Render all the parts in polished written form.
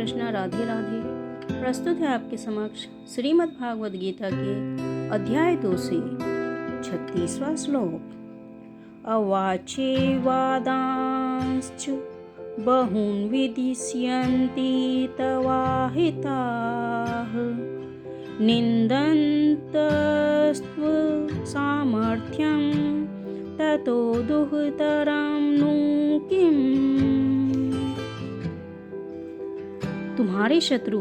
कृष्णा, राधे राधे। प्रस्तुत है आपके समक्ष श्रीमद् भागवत गीता के अध्याय 2 से 36वां श्लोक। अवाचे वादांश्च बहून् विदिष्यन्ति तवाहिताः निन्दन्तस्त्व सामर्थ्यं ततो दुःखतरं नु किम्। तुम्हारे शत्रु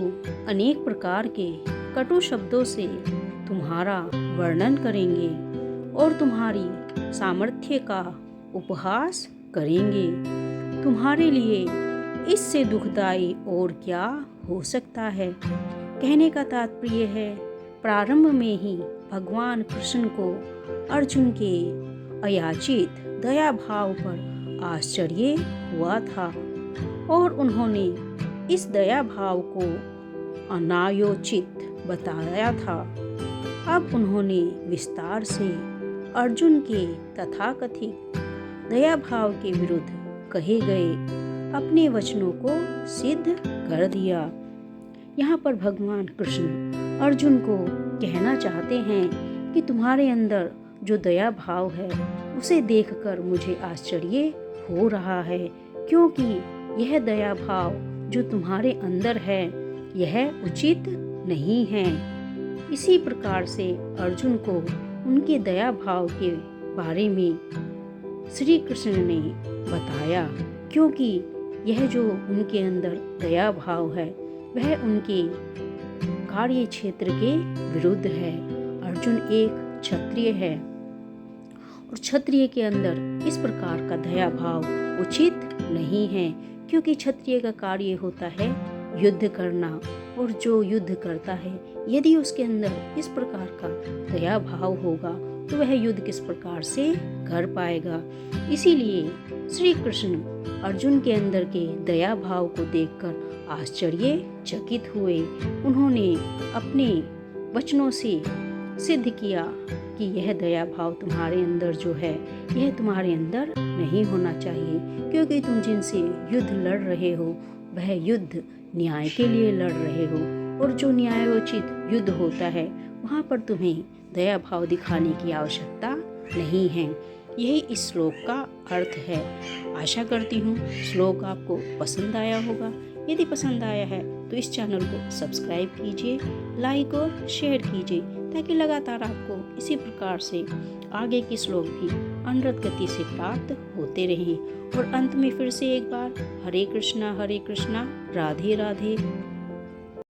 अनेक प्रकार के कटु शब्दों से तुम्हारा वर्णन करेंगे और तुम्हारी सामर्थ्य का उपहास करेंगे। तुम्हारे लिए इससे दुखदाई और क्या हो सकता है। कहने का तात्पर्य है, प्रारंभ में ही भगवान कृष्ण को अर्जुन के अयाचित दया भाव पर आश्चर्य हुआ था और उन्होंने इस दया भाव को अनायोचित बताया था। अब उन्होंने विस्तार से अर्जुन के तथाकथित दया भाव के विरुद्ध कहे गए अपने वचनों को सिद्ध कर दिया। यहाँ पर भगवान कृष्ण अर्जुन को कहना चाहते हैं कि तुम्हारे अंदर जो दया भाव है उसे देखकर मुझे आश्चर्य हो रहा है, क्योंकि यह दया भाव जो तुम्हारे अंदर है यह उचित नहीं है। इसी प्रकार से अर्जुन को उनके दया भाव के बारे में श्री कृष्ण ने बताया, क्योंकि यह जो उनके अंदर दया भाव है वह उनके कार्य क्षेत्र के विरुद्ध है। अर्जुन एक क्षत्रिय है और क्षत्रिय के अंदर इस प्रकार का दया भाव उचित नहीं है, क्योंकि क्षत्रिय का कार्य होता है युद्ध करना, और जो युद्ध करता है यदि उसके अंदर इस प्रकार का दया भाव होगा तो वह युद्ध किस प्रकार से कर पाएगा। इसीलिए श्री कृष्ण अर्जुन के अंदर के दया भाव को देखकर आश्चर्यचकित हुए। उन्होंने अपने वचनों से सिद्ध किया कि यह दया भाव तुम्हारे अंदर जो है यह तुम्हारे अंदर नहीं होना चाहिए, क्योंकि तुम जिनसे युद्ध लड़ रहे हो वह युद्ध न्याय के लिए लड़ रहे हो, और जो न्यायोचित युद्ध होता है वहाँ पर तुम्हें दया भाव दिखाने की आवश्यकता नहीं है। यही इस श्लोक का अर्थ है। आशा करती हूँ श्लोक आपको पसंद आया होगा। यदि पसंद आया है तो इस चैनल को सब्सक्राइब कीजिए, लाइक और शेयर कीजिए, ताकि लगातार आपको इसी प्रकार से आगे के श्लोक भी अनवरत गति से प्राप्त होते रहें। और अंत में फिर से एक बार हरे कृष्णा राधे राधे।